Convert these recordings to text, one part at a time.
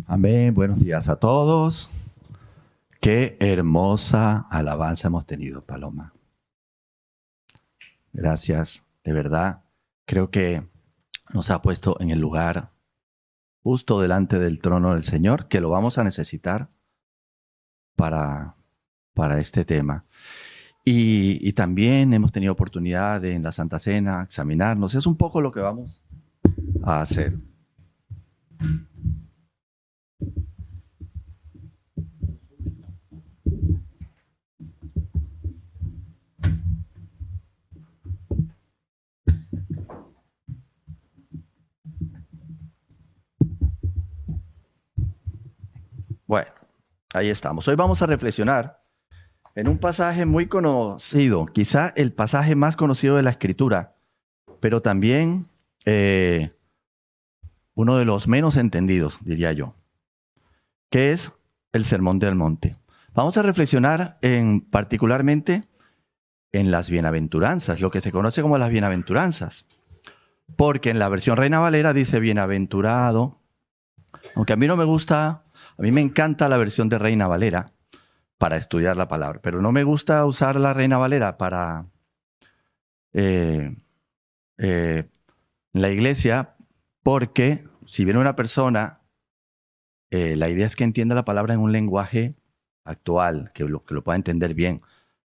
Amén. Buenos días a todos. Qué hermosa alabanza hemos tenido, Paloma. Gracias, de verdad. Creo que nos ha puesto en el lugar justo delante del trono del Señor, que lo vamos a necesitar para este tema. Y también hemos tenido oportunidad de en la Santa Cena examinarnos. Es un poco lo que vamos a hacer. Bueno, ahí estamos. Hoy vamos a reflexionar en un pasaje muy conocido, quizá el pasaje más conocido de la Escritura, pero también uno de los menos entendidos, diría yo, que es el Sermón del Monte. Vamos a reflexionar particularmente en las bienaventuranzas, lo que se conoce como las bienaventuranzas, porque en la versión Reina Valera dice bienaventurado, aunque a mí no me gusta, a mí me encanta la versión de Reina Valera para estudiar la palabra, pero no me gusta usar la Reina Valera para la iglesia, porque si viene una persona, la idea es que entienda la palabra en un lenguaje actual, que lo pueda entender bien,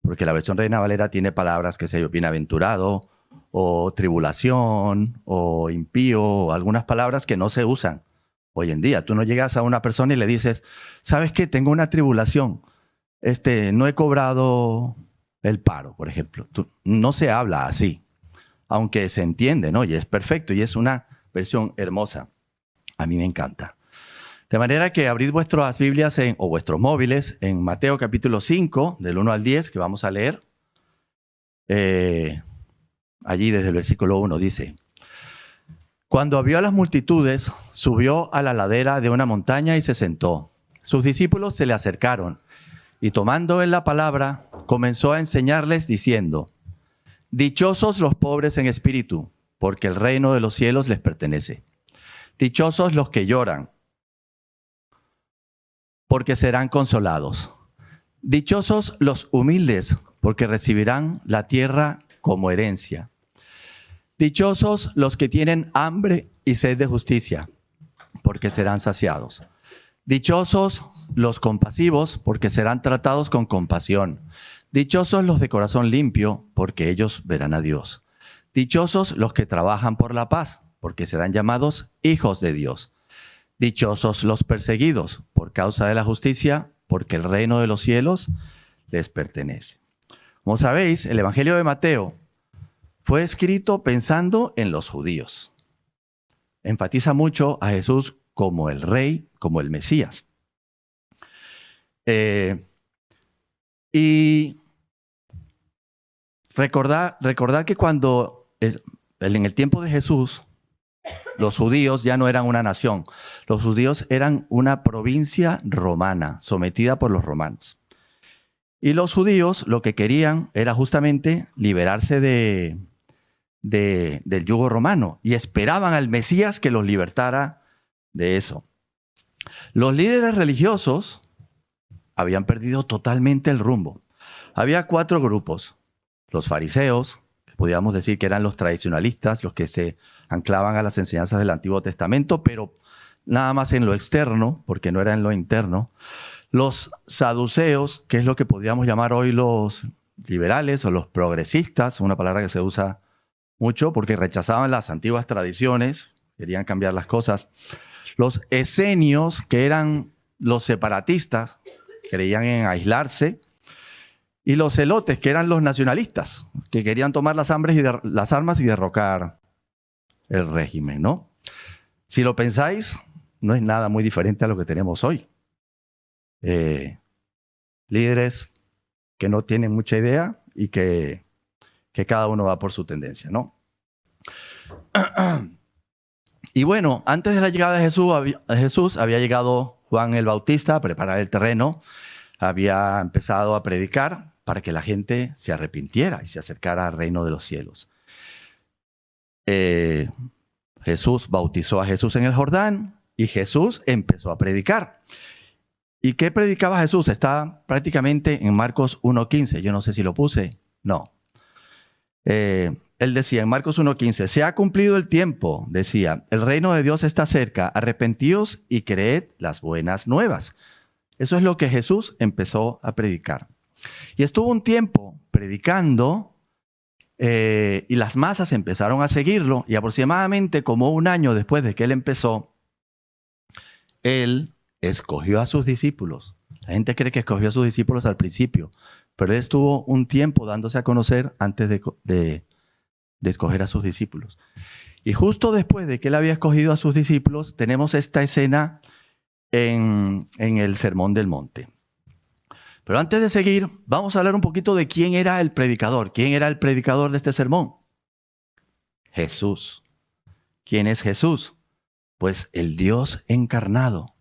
porque la versión Reina Valera tiene palabras que se bienaventurado, o tribulación, o impío, o algunas palabras que no se usan hoy en día. Tú no llegas a una persona y le dices, ¿sabes qué? Tengo una tribulación, no he cobrado el paro, por ejemplo. No se habla así, aunque se entiende, ¿no? Y es perfecto, y es una versión hermosa. A mí me encanta. De manera que abrid vuestras Biblias o vuestros móviles en Mateo capítulo 5, del 1 al 10, que vamos a leer. Allí desde el versículo 1 dice: Cuando vio a las multitudes, subió a la ladera de una montaña y se sentó. Sus discípulos se le acercaron y tomando él la palabra, comenzó a enseñarles diciendo: Dichosos los pobres en espíritu, porque el reino de los cielos les pertenece. Dichosos los que lloran, porque serán consolados. Dichosos los humildes, porque recibirán la tierra como herencia. Dichosos los que tienen hambre y sed de justicia, porque serán saciados. Dichosos los compasivos, porque serán tratados con compasión. Dichosos los de corazón limpio, porque ellos verán a Dios. Dichosos los que trabajan por la paz, porque serán llamados hijos de Dios. Dichosos los perseguidos por causa de la justicia, porque el reino de los cielos les pertenece. Como sabéis, el Evangelio de Mateo fue escrito pensando en los judíos. Enfatiza mucho a Jesús como el rey, como el Mesías. Y recordad que cuando en el tiempo de Jesús, los judíos ya no eran una nación. Los judíos eran una provincia romana, sometida por los romanos. Y los judíos lo que querían era justamente liberarse del yugo romano y esperaban al Mesías que los libertara de eso. Los líderes religiosos habían perdido totalmente el rumbo. Había 4 grupos: los fariseos, que podríamos decir que eran los tradicionalistas, los que se anclaban a las enseñanzas del Antiguo Testamento, pero nada más en lo externo, porque no era en lo interno. Los saduceos, que es lo que podríamos llamar hoy los liberales o los progresistas, una palabra que se usa mucho porque rechazaban las antiguas tradiciones, querían cambiar las cosas. Los esenios, que eran los separatistas, creían en aislarse. Y los celotes, que eran los nacionalistas, que querían tomar las armas y derrocar el régimen, ¿no? Si lo pensáis, no es nada muy diferente a lo que tenemos hoy. Líderes que no tienen mucha idea y que cada uno va por su tendencia, ¿no? Y bueno, antes de la llegada de Jesús había llegado Juan el Bautista a preparar el terreno, había empezado a predicar para que la gente se arrepintiera y se acercara al reino de los cielos. Jesús bautizó a Jesús en el Jordán y Jesús empezó a predicar. ¿Y qué predicaba Jesús? Está prácticamente en Marcos 1:15. Yo no sé si lo puse. No. Él decía en Marcos 1:15, se ha cumplido el tiempo, decía, el reino de Dios está cerca, arrepentíos y creed las buenas nuevas. Eso es lo que Jesús empezó a predicar. Y estuvo un tiempo predicando y las masas empezaron a seguirlo, y aproximadamente como un año después de que él empezó, él escogió a sus discípulos. La gente cree que escogió a sus discípulos al principio, pero él estuvo un tiempo dándose a conocer antes de escoger a sus discípulos. Y justo después de que él había escogido a sus discípulos, tenemos esta escena en el Sermón del Monte. Pero antes de seguir, vamos a hablar un poquito de quién era el predicador. ¿Quién era el predicador de este sermón? Jesús. ¿Quién es Jesús? Pues el Dios encarnado,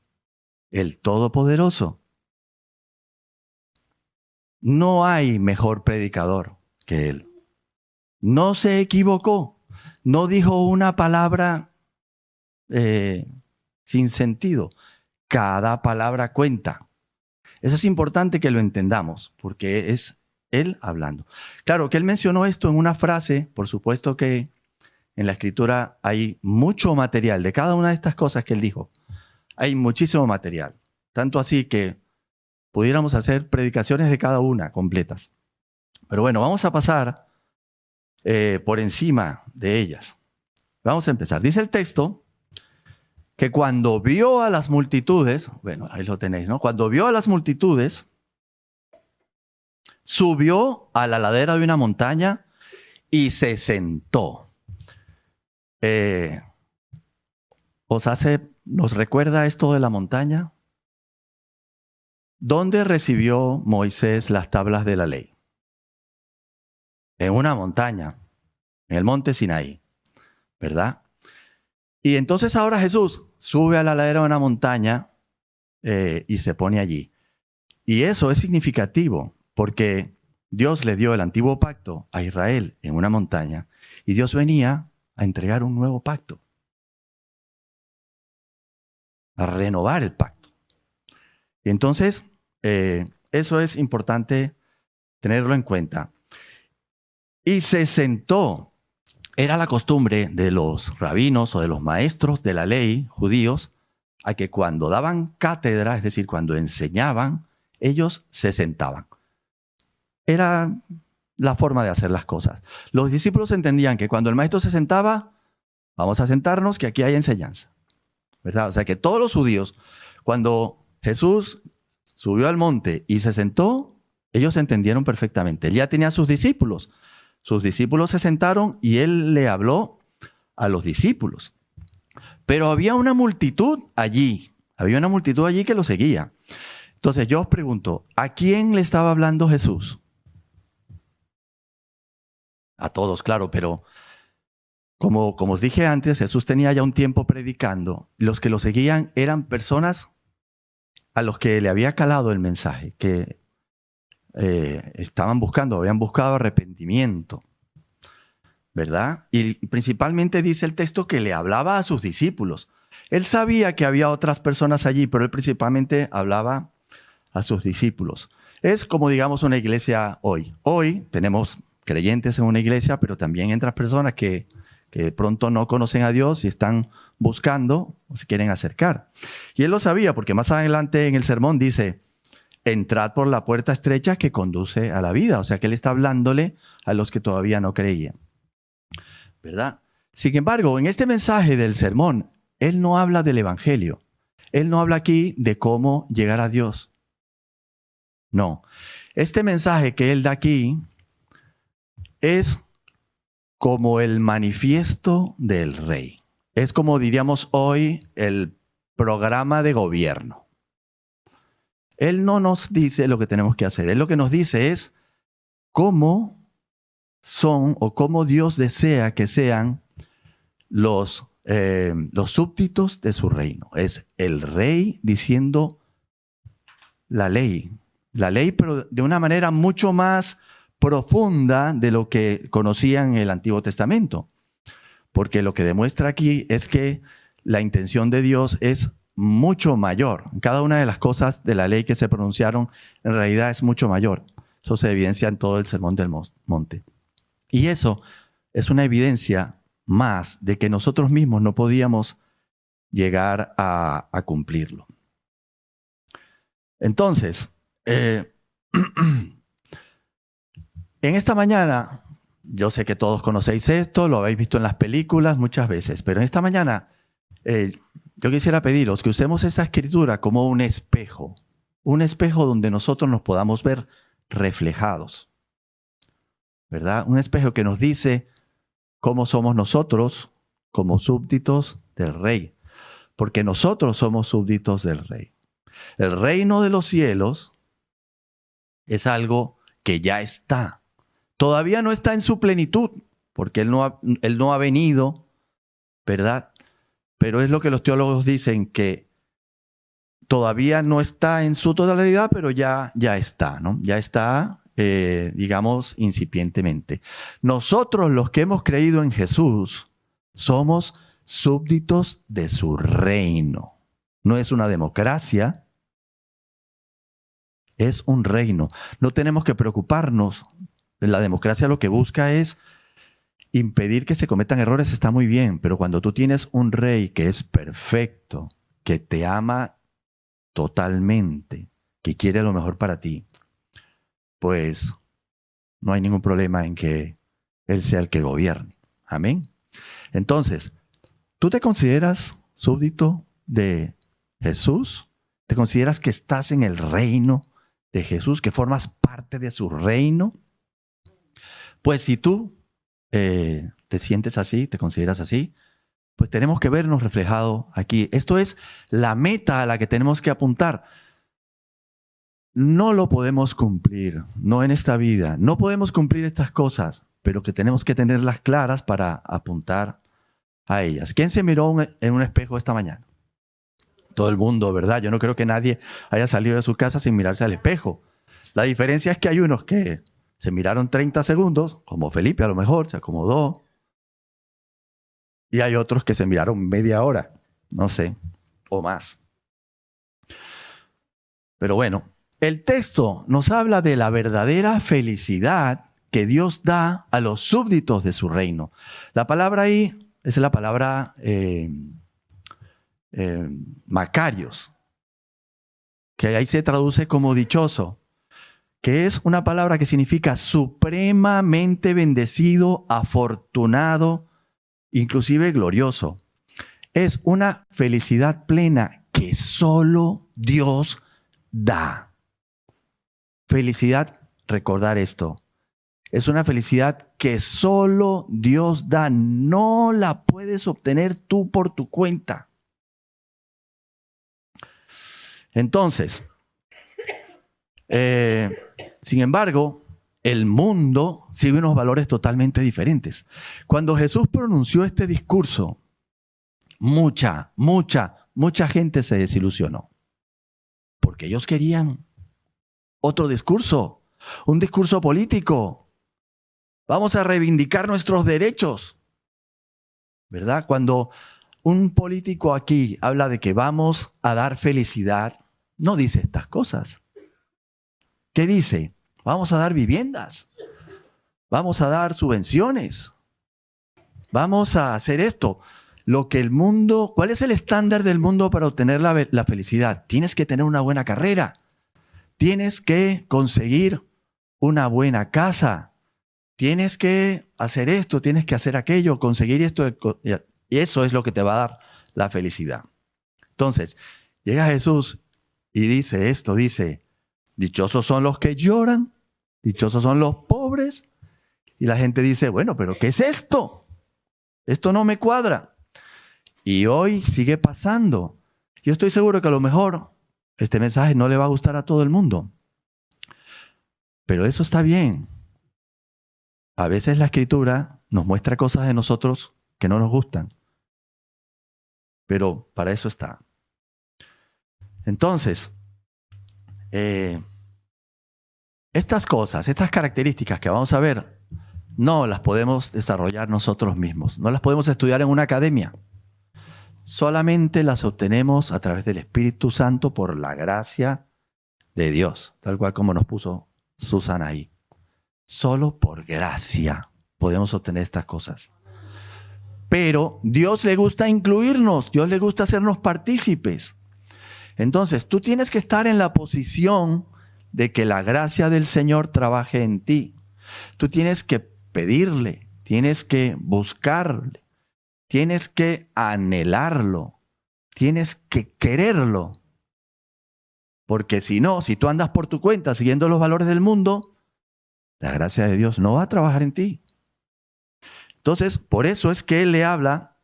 el Todopoderoso. No hay mejor predicador que él. No se equivocó. No dijo una palabra sin sentido. Cada palabra cuenta. Eso es importante que lo entendamos, porque es él hablando. Claro que él mencionó esto en una frase, por supuesto que en la Escritura hay mucho material de cada una de estas cosas que él dijo. Hay muchísimo material, tanto así que pudiéramos hacer predicaciones de cada una completas. Pero bueno, vamos a pasar por encima de ellas. Vamos a empezar. Dice el texto que cuando vio a las multitudes, bueno, ahí lo tenéis, ¿no? Cuando vio a las multitudes, subió a la ladera de una montaña y se sentó. ¿Nos recuerda esto de la montaña? ¿Dónde recibió Moisés las tablas de la ley? En una montaña, en el monte Sinaí, ¿verdad? Y entonces ahora Jesús sube a la ladera de una montaña y se pone allí. Y eso es significativo porque Dios le dio el antiguo pacto a Israel en una montaña y Dios venía a entregar un nuevo pacto, a renovar el pacto. Y entonces eso es importante tenerlo en cuenta. Y se sentó. Era la costumbre de los rabinos o de los maestros de la ley judíos a que cuando daban cátedra, es decir, cuando enseñaban, ellos se sentaban. Era la forma de hacer las cosas. Los discípulos entendían que cuando el maestro se sentaba, vamos a sentarnos, que aquí hay enseñanza, ¿verdad? O sea que todos los judíos, cuando Jesús subió al monte y se sentó, ellos entendieron perfectamente. Él ya tenía a sus discípulos. Sus discípulos se sentaron y él le habló a los discípulos. Pero había una multitud allí. Había una multitud allí que lo seguía. Entonces yo os pregunto, ¿a quién le estaba hablando Jesús? A todos, claro, pero como os dije antes, Jesús tenía ya un tiempo predicando. Los que lo seguían eran personas a los que le había calado el mensaje, que estaban buscando, habían buscado arrepentimiento, ¿verdad? Y principalmente dice el texto que le hablaba a sus discípulos. Él sabía que había otras personas allí, pero él principalmente hablaba a sus discípulos. Es como, digamos, una iglesia hoy. Hoy tenemos creyentes en una iglesia, pero también entran personas que de pronto no conocen a Dios y están buscando o se quieren acercar. Y él lo sabía porque más adelante en el sermón dice: entrad por la puerta estrecha que conduce a la vida. O sea que él está hablándole a los que todavía no creían, ¿verdad? Sin embargo, en este mensaje del sermón, él no habla del evangelio. Él no habla aquí de cómo llegar a Dios. No. Este mensaje que él da aquí es como el manifiesto del rey. Es como diríamos hoy el programa de gobierno. Él no nos dice lo que tenemos que hacer. Él lo que nos dice es cómo son o cómo Dios desea que sean los súbditos de su reino. Es el rey diciendo la ley, pero de una manera mucho más profunda de lo que conocían en el Antiguo Testamento. Porque lo que demuestra aquí es que la intención de Dios es mucho mayor. Cada una de las cosas de la ley que se pronunciaron en realidad es mucho mayor. Eso se evidencia en todo el Sermón del Monte. Y eso es una evidencia más de que nosotros mismos no podíamos llegar a cumplirlo. Entonces, en esta mañana, yo sé que todos conocéis esto, lo habéis visto en las películas muchas veces, pero en esta mañana yo quisiera pediros que usemos esa escritura como un espejo donde nosotros nos podamos ver reflejados, ¿verdad? Un espejo que nos dice cómo somos nosotros como súbditos del Rey, porque nosotros somos súbditos del Rey. El reino de los cielos es algo que ya está. Todavía no está en su plenitud, porque Él no ha venido, ¿verdad? Pero es lo que los teólogos dicen, que todavía no está en su totalidad, pero ya está, ¿no? Ya está, digamos, incipientemente. Nosotros, los que hemos creído en Jesús, somos súbditos de su reino. No es una democracia, es un reino. No tenemos que preocuparnos. La democracia lo que busca es impedir que se cometan errores, está muy bien, pero cuando tú tienes un rey que es perfecto, que te ama totalmente, que quiere lo mejor para ti, pues no hay ningún problema en que Él sea el que gobierne. Amén. Entonces, ¿tú te consideras súbdito de Jesús? ¿Te consideras que estás en el reino de Jesús, que formas parte de su reino? Pues si tú te sientes así, te consideras así, pues tenemos que vernos reflejados aquí. Esto es la meta a la que tenemos que apuntar. No lo podemos cumplir, no en esta vida. No podemos cumplir estas cosas, pero que tenemos que tenerlas claras para apuntar a ellas. ¿Quién se miró en un espejo esta mañana? Todo el mundo, ¿verdad? Yo no creo que nadie haya salido de su casa sin mirarse al espejo. La diferencia es que hay unos que se miraron 30 segundos, como Felipe a lo mejor, se acomodó. Y hay otros que se miraron media hora, no sé, o más. Pero bueno, el texto nos habla de la verdadera felicidad que Dios da a los súbditos de su reino. La palabra ahí es la palabra Macarios, que ahí se traduce como dichoso, que es una palabra que significa supremamente bendecido, afortunado, inclusive glorioso. Es una felicidad plena que solo Dios da. Felicidad, recordar esto, es una felicidad que solo Dios da. No la puedes obtener tú por tu cuenta. Entonces, sin embargo, el mundo sigue unos valores totalmente diferentes. Cuando Jesús pronunció este discurso, mucha gente se desilusionó. Porque ellos querían otro discurso, un discurso político. Vamos a reivindicar nuestros derechos, ¿verdad? Cuando un político aquí habla de que vamos a dar felicidad, no dice estas cosas. ¿Qué dice? Vamos a dar viviendas, vamos a dar subvenciones, vamos a hacer esto. Lo que el mundo, ¿cuál es el estándar del mundo para obtener la felicidad? Tienes que tener una buena carrera, tienes que conseguir una buena casa, tienes que hacer esto, tienes que hacer aquello, conseguir esto, y eso es lo que te va a dar la felicidad. Entonces, llega Jesús y dice esto, dice: dichosos son los que lloran, dichosos son los pobres. Y la gente dice, bueno, pero ¿qué es esto? Esto no me cuadra. Y hoy sigue pasando. Yo estoy seguro que a lo mejor este mensaje no le va a gustar a todo el mundo. Pero eso está bien. A veces la Escritura nos muestra cosas de nosotros que no nos gustan. Pero para eso está. Entonces, estas cosas, estas características que vamos a ver, no las podemos desarrollar nosotros mismos. No las podemos estudiar en una academia. solamente las obtenemos a través del Espíritu Santo por la gracia de Dios, tal cual como nos puso Susana ahí. Solo por gracia podemos obtener estas cosas. Pero Dios le gusta incluirnos, Dios le gusta hacernos partícipes. Entonces, tú tienes que estar en la posición de que la gracia del Señor trabaje en ti. Tú tienes que pedirle, tienes que buscarle, tienes que anhelarlo, tienes que quererlo. Porque si no, si tú andas por tu cuenta siguiendo los valores del mundo, la gracia de Dios no va a trabajar en ti. Entonces, por eso es que Él le habla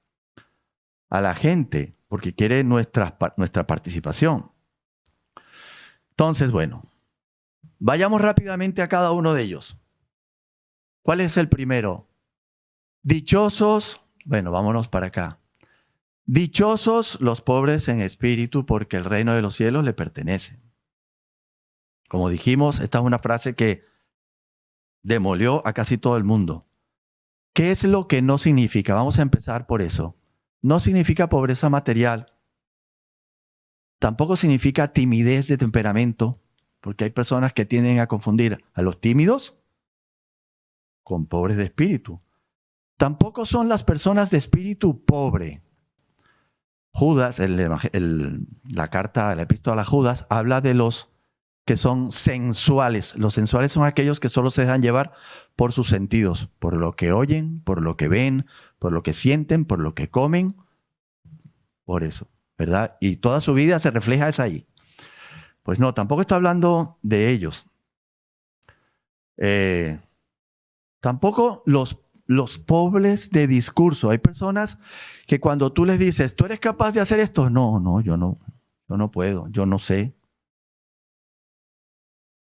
a la gente, porque quiere nuestra participación. Entonces, bueno, vayamos rápidamente a cada uno de ellos. ¿Cuál es el primero? Dichosos, bueno, vámonos para acá. Dichosos los pobres en espíritu, porque el reino de los cielos le pertenece. Como dijimos, esta es una frase que demolió a casi todo el mundo. ¿Qué es lo que no significa? Vamos a empezar por eso. No significa pobreza material. Tampoco significa timidez de temperamento, porque hay personas que tienden a confundir a los tímidos con pobres de espíritu. Tampoco son las personas de espíritu pobre. Judas, la carta, la epístola a Judas, habla de los que son sensuales. Los sensuales son aquellos que solo se dejan llevar por sus sentidos, por lo que oyen, por lo que ven, por lo que sienten, por lo que comen. Por eso, ¿verdad? Y toda su vida se refleja es ahí. Pues no, tampoco está hablando de ellos. Tampoco los pobres de discurso. Hay personas que cuando tú les dices, ¿tú eres capaz de hacer esto? No, yo no puedo, yo no sé.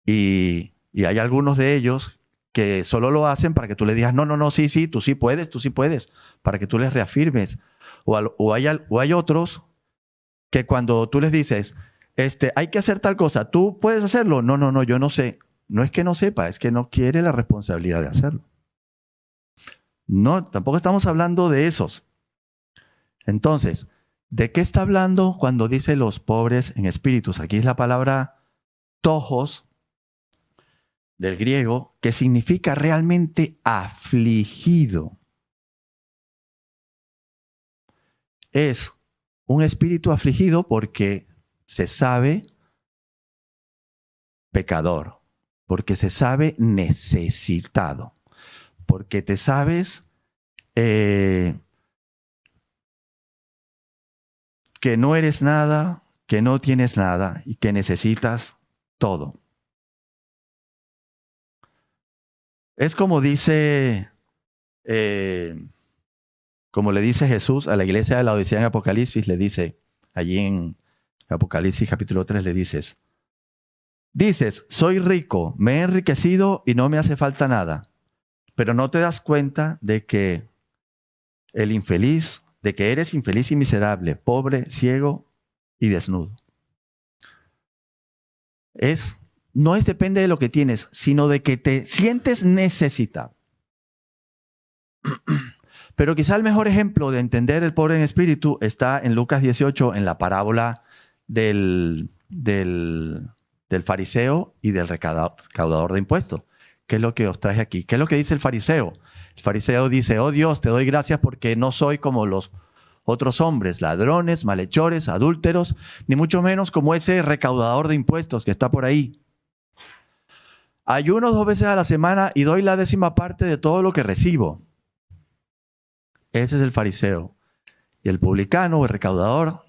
Y hay algunos de ellos que solo lo hacen para que tú les digas, no, sí, tú sí puedes, para que tú les reafirmes. O hay otros que cuando tú les dices, hay que hacer tal cosa, ¿tú puedes hacerlo? No, yo no sé. No es que no sepa, es que no quiere la responsabilidad de hacerlo. No, tampoco estamos hablando de esos. Entonces, ¿de qué está hablando cuando dice los pobres en espíritus? Aquí es la palabra tojos, del griego, que significa realmente afligido. Es un espíritu afligido porque se sabe pecador, porque se sabe necesitado, porque te sabes que no eres nada, que no tienes nada y que necesitas todo. Es como dice, como le dice Jesús a la iglesia de la Odisea en Apocalipsis, le dice, allí en Apocalipsis capítulo 3 le dices, soy rico, me he enriquecido y no me hace falta nada, pero no te das cuenta de que de que eres infeliz y miserable, pobre, ciego y desnudo. No depende de lo que tienes, sino de que te sientes necesitado. Pero quizá el mejor ejemplo de entender el pobre en espíritu está en Lucas 18, en la parábola del fariseo y del recaudador de impuestos. ¿Qué es lo que os traje aquí? ¿Qué es lo que dice el fariseo? El fariseo dice, oh Dios, te doy gracias porque no soy como los otros hombres, ladrones, malhechores, adúlteros, ni mucho menos como ese recaudador de impuestos que está por ahí. Ayuno 2 veces a la semana y doy la 10ª parte de todo lo que recibo. Ese es el fariseo. Y el publicano o el recaudador,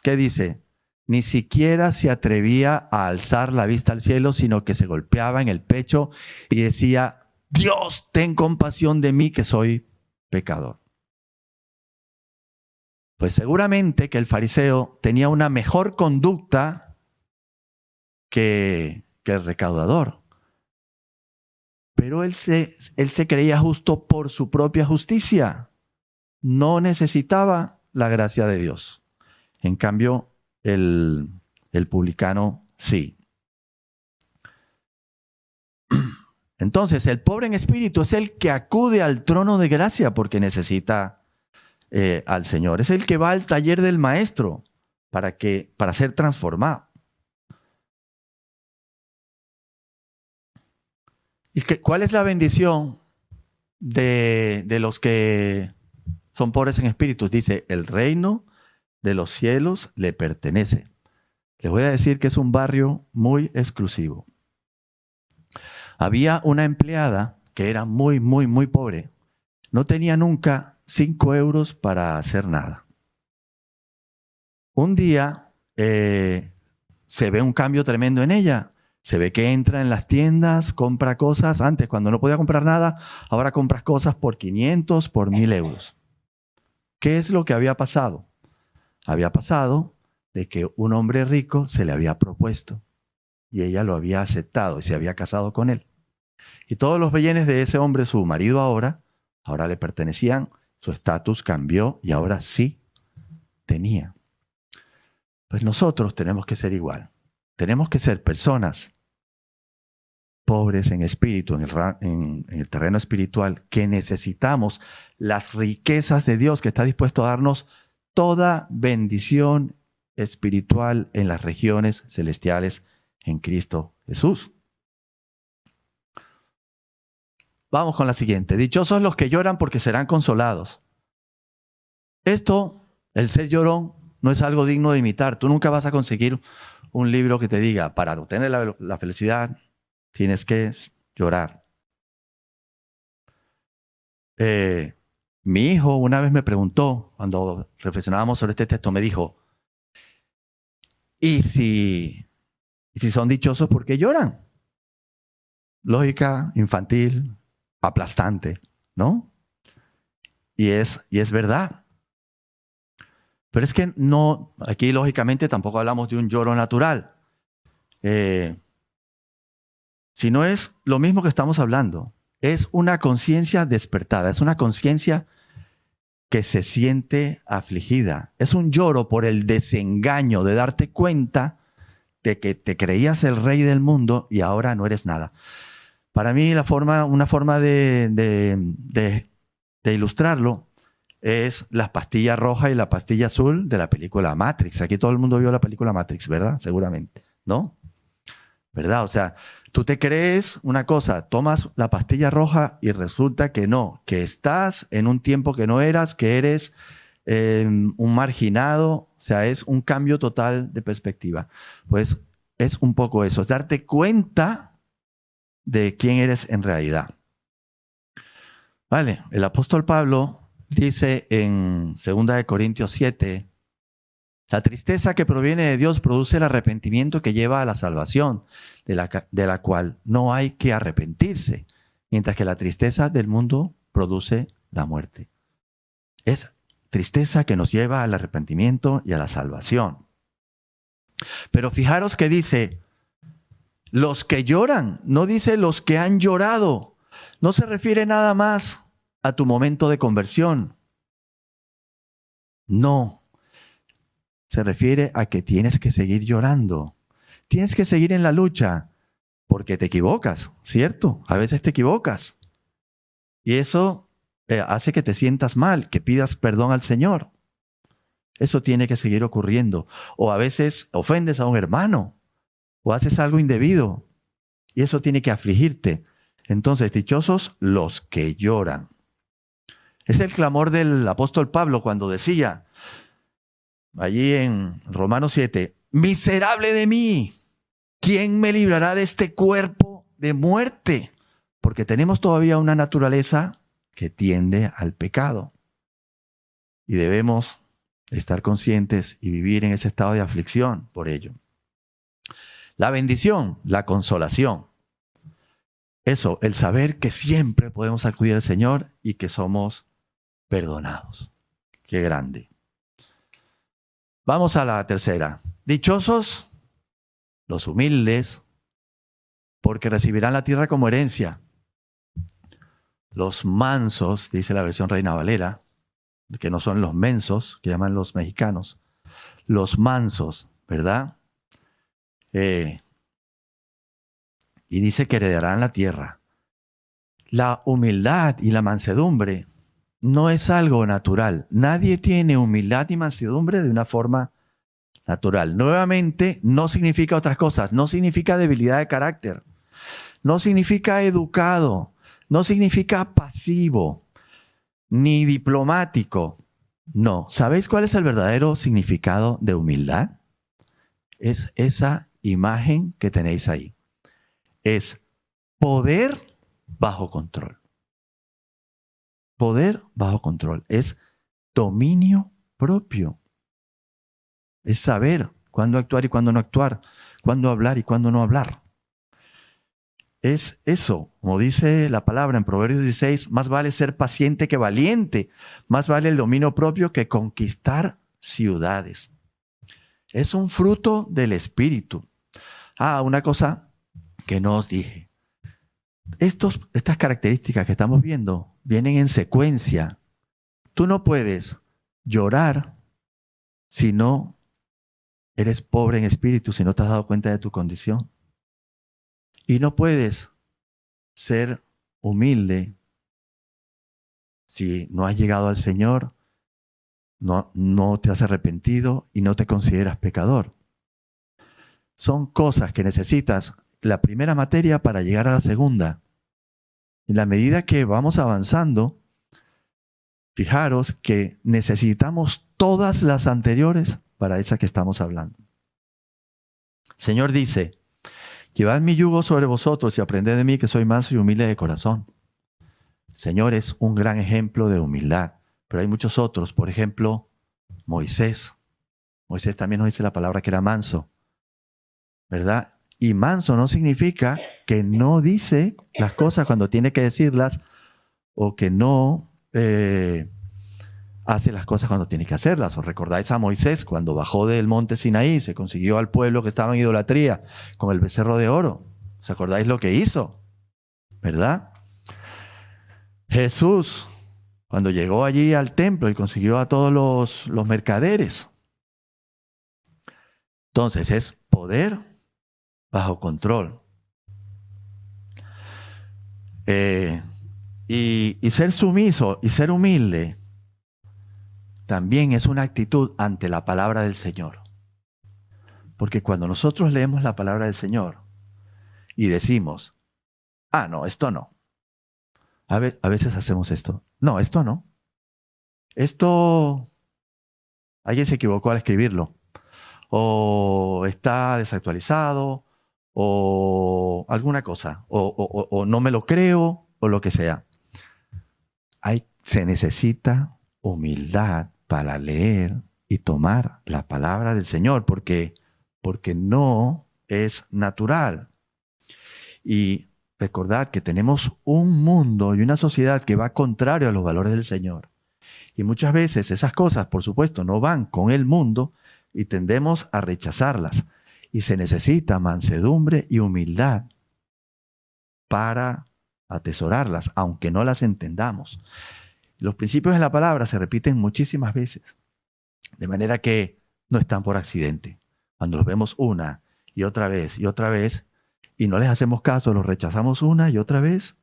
¿qué dice? Ni siquiera se atrevía a alzar la vista al cielo, sino que se golpeaba en el pecho y decía, Dios, ten compasión de mí que soy pecador. Pues seguramente que el fariseo tenía una mejor conducta que el recaudador. Pero él se creía justo por su propia justicia. No necesitaba la gracia de Dios. En cambio, el publicano sí. Entonces, el pobre en espíritu es el que acude al trono de gracia porque necesita al Señor. Es el que va al taller del maestro para ser transformado. ¿Y cuál es la bendición de los que son pobres en espíritu? Dice, el reino de los cielos le pertenece. Les voy a decir que es un barrio muy exclusivo. Había una empleada que era muy, muy, muy pobre. No tenía nunca 5 euros para hacer nada. Un día se ve un cambio tremendo en ella. Se ve que entra en las tiendas, compra cosas. Antes, cuando no podía comprar nada, ahora compras cosas por 500, por 1000 euros. ¿Qué es lo que había pasado? Había pasado de que un hombre rico se le había propuesto y ella lo había aceptado y se había casado con él. Y todos los bienes de ese hombre, su marido ahora le pertenecían, su estatus cambió y ahora sí tenía. Pues nosotros tenemos que ser igual. Tenemos que ser personas pobres en espíritu, en el terreno espiritual, que necesitamos las riquezas de Dios, que está dispuesto a darnos toda bendición espiritual en las regiones celestiales en Cristo Jesús. Vamos con la siguiente. Dichosos los que lloran porque serán consolados. Esto, el ser llorón, no es algo digno de imitar. Tú nunca vas a conseguir un libro que te diga, para obtener la felicidad, tienes que llorar. Mi hijo una vez me preguntó, cuando reflexionábamos sobre este texto, me dijo, ¿y si son dichosos, por qué lloran? Lógica infantil, aplastante, ¿no? Y es verdad. Pero es que no, aquí lógicamente tampoco hablamos de un lloro natural. Sino es lo mismo que estamos hablando. Es una conciencia despertada, es una conciencia que se siente afligida. Es un lloro por el desengaño de darte cuenta de que te creías el rey del mundo y ahora no eres nada. Para mí una forma de ilustrarlo es las pastillas rojas y la pastilla azul de la película Matrix. Aquí todo el mundo vio la película Matrix, ¿verdad? Seguramente, ¿no? ¿Verdad? O sea, tú te crees una cosa, tomas la pastilla roja y resulta que no, que estás en un tiempo que no eras, que eres un marginado, o sea, es un cambio total de perspectiva. Pues es un poco eso, es darte cuenta de quién eres en realidad. Vale, el apóstol Pablo dice en 2 Corintios 7, la tristeza que proviene de Dios produce el arrepentimiento que lleva a la salvación, de la cual no hay que arrepentirse, mientras que la tristeza del mundo produce la muerte. Es tristeza que nos lleva al arrepentimiento y a la salvación. Pero fijaros que dice, los que lloran, no dice los que han llorado. No se refiere nada más a tu momento de conversión. No. Se refiere a que tienes que seguir llorando. Tienes que seguir en la lucha porque te equivocas, ¿cierto? A veces te equivocas. Y eso hace que te sientas mal, que pidas perdón al Señor. Eso tiene que seguir ocurriendo. O a veces ofendes a un hermano o haces algo indebido y eso tiene que afligirte. Entonces, dichosos los que lloran. Es el clamor del apóstol Pablo cuando decía, allí en Romanos 7, miserable de mí, ¿quién me librará de este cuerpo de muerte? Porque tenemos todavía una naturaleza que tiende al pecado. Y debemos estar conscientes y vivir en ese estado de aflicción por ello. La bendición, la consolación. Eso, el saber que siempre podemos acudir al Señor y que somos perdonados. Qué grande. Vamos a la tercera. Dichosos los humildes, porque recibirán la tierra como herencia. Los mansos, dice la versión Reina Valera, que no son los mensos, que llaman los mexicanos. Los mansos, ¿verdad? Y dice que heredarán la tierra. La humildad y la mansedumbre no es algo natural. Nadie tiene humildad y mansedumbre de una forma natural. Nuevamente, no significa otras cosas. No significa debilidad de carácter. No significa educado. No significa pasivo. Ni diplomático. No. ¿Sabéis cuál es el verdadero significado de humildad? Es esa imagen que tenéis ahí. Es poder bajo control. Poder bajo control. Es dominio propio. Es saber cuándo actuar y cuándo no actuar. Cuándo hablar y cuándo no hablar. Es eso, como dice la palabra en Proverbios 16, más vale ser paciente que valiente. Más vale el dominio propio que conquistar ciudades. Es un fruto del Espíritu. Una cosa que no os dije. Estas características que estamos viendo vienen en secuencia. Tú no puedes llorar si no eres pobre en espíritu, si no te has dado cuenta de tu condición. Y no puedes ser humilde si no has llegado al Señor, no te has arrepentido y no te consideras pecador. Son cosas que necesitas la primera materia para llegar a la segunda. En la medida que vamos avanzando, fijaros que necesitamos todas las anteriores para esa que estamos hablando. El Señor dice, llevad mi yugo sobre vosotros y aprended de mí que soy manso y humilde de corazón. El Señor es un gran ejemplo de humildad, pero hay muchos otros. Por ejemplo, Moisés. Moisés también nos dice la palabra que era manso, ¿verdad? Y manso no significa que no dice las cosas cuando tiene que decirlas o que no hace las cosas cuando tiene que hacerlas. ¿Os recordáis a Moisés cuando bajó del monte Sinaí, se consiguió al pueblo que estaba en idolatría con el becerro de oro? ¿Os acordáis lo que hizo? ¿Verdad? Jesús, cuando llegó allí al templo y consiguió a todos los mercaderes. Entonces es poder bajo control. Y ser sumiso y ser humilde también es una actitud ante la palabra del Señor. Porque cuando nosotros leemos la palabra del Señor y decimos, no, esto no. A veces hacemos esto. No, esto no. Esto, alguien se equivocó al escribirlo. O está desactualizado, o alguna cosa. O no me lo creo, o lo que sea. Se necesita humildad para leer y tomar la palabra del Señor, porque no es natural. Y recordad que tenemos un mundo y una sociedad que va contrario a los valores del Señor. Y muchas veces esas cosas, por supuesto, no van con el mundo y tendemos a rechazarlas. Y se necesita mansedumbre y humildad para atesorarlas, aunque no las entendamos. Los principios de la palabra se repiten muchísimas veces, de manera que no están por accidente. Cuando los vemos una y otra vez y no les hacemos caso, los rechazamos una y otra vez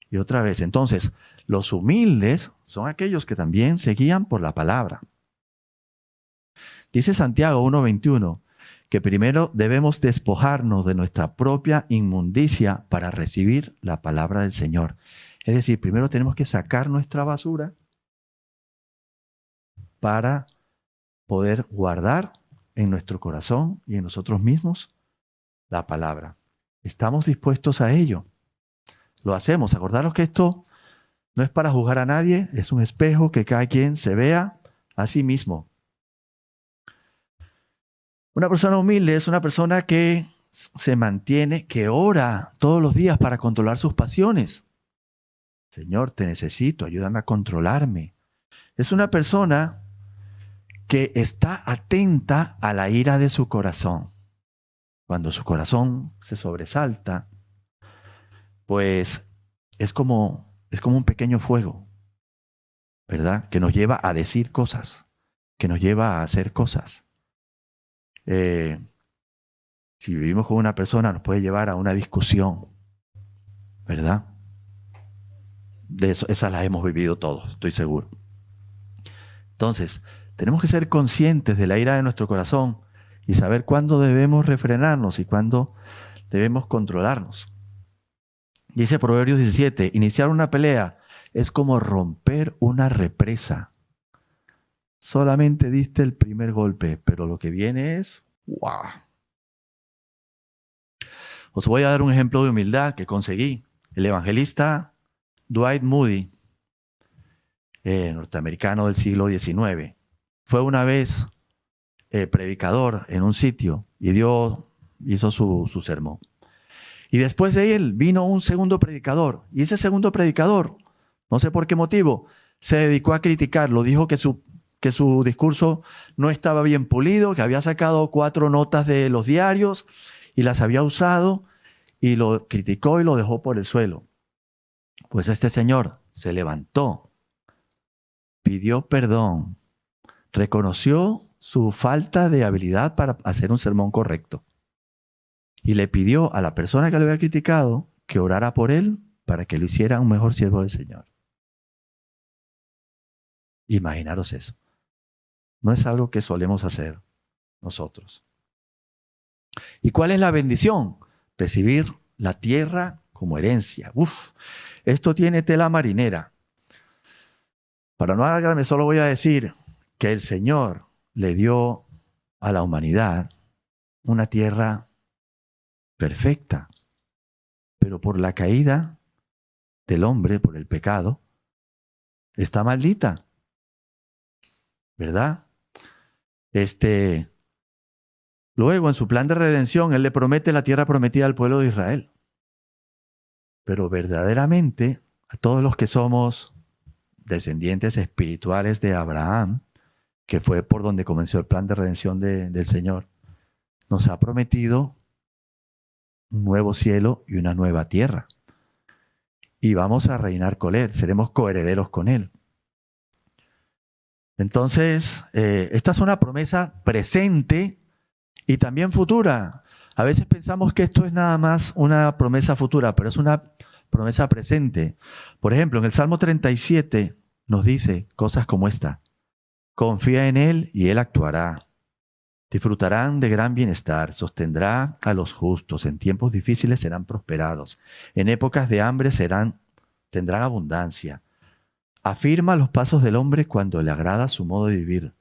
y otra vez. Entonces, los humildes son aquellos que también se guían por la palabra. Dice Santiago 1:21 que primero debemos despojarnos de nuestra propia inmundicia para recibir la palabra del Señor. Es decir, primero tenemos que sacar nuestra basura para poder guardar en nuestro corazón y en nosotros mismos la palabra. ¿Estamos dispuestos a ello? Lo hacemos. Acordaros que esto no es para juzgar a nadie, es un espejo que cada quien se vea a sí mismo. Una persona humilde es una persona que se mantiene, que ora todos los días para controlar sus pasiones. Señor, te necesito, ayúdame a controlarme. Es una persona que está atenta a la ira de su corazón. Cuando su corazón se sobresalta, pues es como un pequeño fuego, ¿verdad? Que nos lleva a decir cosas, que nos lleva a hacer cosas. Si vivimos con una persona, nos puede llevar a una discusión, ¿verdad? de eso, esas las hemos vivido todos, estoy seguro. Entonces, tenemos que ser conscientes de la ira de nuestro corazón y saber cuándo debemos refrenarnos y cuándo debemos controlarnos. Dice Proverbios 17, iniciar una pelea es como romper una represa. Solamente diste el primer golpe, pero lo que viene es ¡wow! Os voy a dar un ejemplo de humildad que conseguí. El evangelista Dwight Moody, norteamericano del siglo XIX, fue una vez predicador en un sitio y hizo su sermón. Y después de él vino un segundo predicador. Y ese segundo predicador, no sé por qué motivo, se dedicó a criticarlo. Dijo que su discurso no estaba bien pulido, que había sacado 4 notas de los diarios y las había usado, y lo criticó y lo dejó por el suelo. Pues este señor se levantó, pidió perdón, reconoció su falta de habilidad para hacer un sermón correcto y le pidió a la persona que lo había criticado que orara por él para que lo hiciera un mejor siervo del Señor. Imaginaros eso. No es algo que solemos hacer nosotros. ¿Y cuál es la bendición? Recibir la tierra como herencia. Esto tiene tela marinera. Para no alargarme, solo voy a decir que el Señor le dio a la humanidad una tierra perfecta, pero por la caída del hombre, por el pecado, está maldita, ¿verdad? Luego, en su plan de redención, Él le promete la tierra prometida al pueblo de Israel. Pero verdaderamente, a todos los que somos descendientes espirituales de Abraham, que fue por donde comenzó el plan de redención del Señor, nos ha prometido un nuevo cielo y una nueva tierra. Y vamos a reinar con Él, seremos coherederos con Él. Entonces, esta es una promesa presente y también futura. A veces pensamos que esto es nada más una promesa futura, pero es una promesa presente. Por ejemplo, en el Salmo 37 nos dice cosas como esta. Confía en Él y Él actuará. Disfrutarán de gran bienestar, sostendrá a los justos, en tiempos difíciles serán prosperados, en épocas de hambre tendrán abundancia. Afirma los pasos del hombre cuando le agrada su modo de vivir.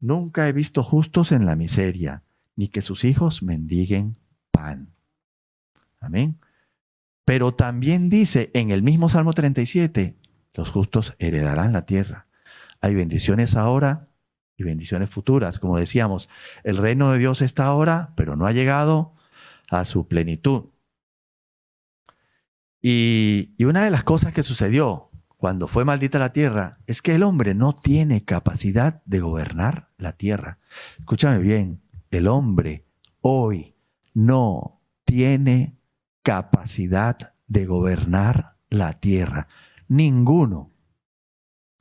Nunca he visto justos en la miseria, ni que sus hijos mendiguen pan. Amén. Pero también dice en el mismo Salmo 37, los justos heredarán la tierra. Hay bendiciones ahora y bendiciones futuras. Como decíamos, el reino de Dios está ahora, pero no ha llegado a su plenitud. Y una de las cosas que sucedió cuando fue maldita la tierra es que el hombre no tiene capacidad de gobernar la tierra. Escúchame bien, el hombre hoy no tiene capacidad de gobernar la tierra. Ninguno.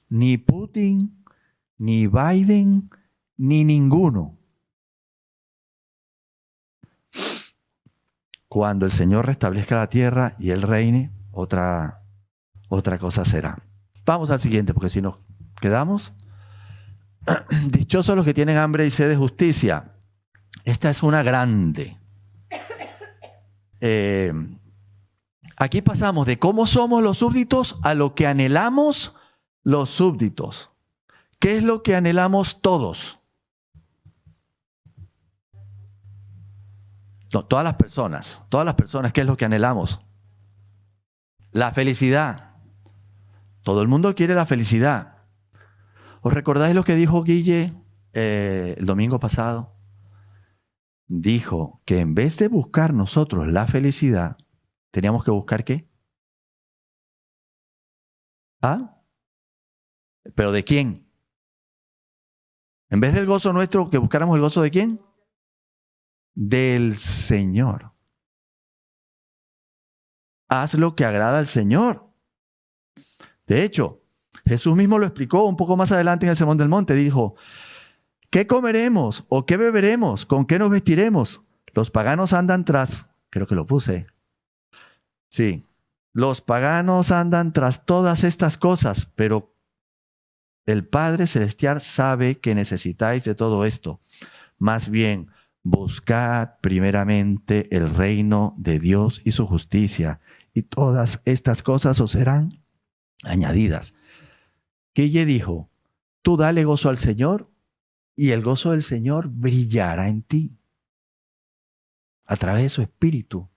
Ni Putin, ni Biden, ni ninguno. Cuando el Señor restablezca la tierra y Él reine, otra cosa será. Vamos al siguiente, porque si nos quedamos. Dichosos los que tienen hambre y sed de justicia. Esta es una grande. Aquí pasamos de cómo somos los súbditos a lo que anhelamos los súbditos. ¿Qué es lo que anhelamos todos? No, todas las personas, ¿qué es lo que anhelamos? La felicidad. Todo el mundo quiere la felicidad. ¿Os recordáis lo que dijo Guille el domingo pasado? Dijo que en vez de buscar nosotros la felicidad, teníamos que buscar ¿qué? ¿Ah? ¿Pero de quién? En vez del gozo nuestro, que buscáramos el gozo de quién? Del Señor. Haz lo que agrada al Señor. De hecho, Jesús mismo lo explicó un poco más adelante en el Sermón del Monte. Dijo, ¿qué comeremos o qué beberemos? ¿Con qué nos vestiremos? Los paganos andan tras, creo que lo puse. Sí, Los paganos andan tras todas estas cosas, pero el Padre Celestial sabe que necesitáis de todo esto. Más bien, buscad primeramente el reino de Dios y su justicia, y todas estas cosas os serán añadidas. Guille dijo, tú dale gozo al Señor, y el gozo del Señor brillará en ti, a través de su Espíritu.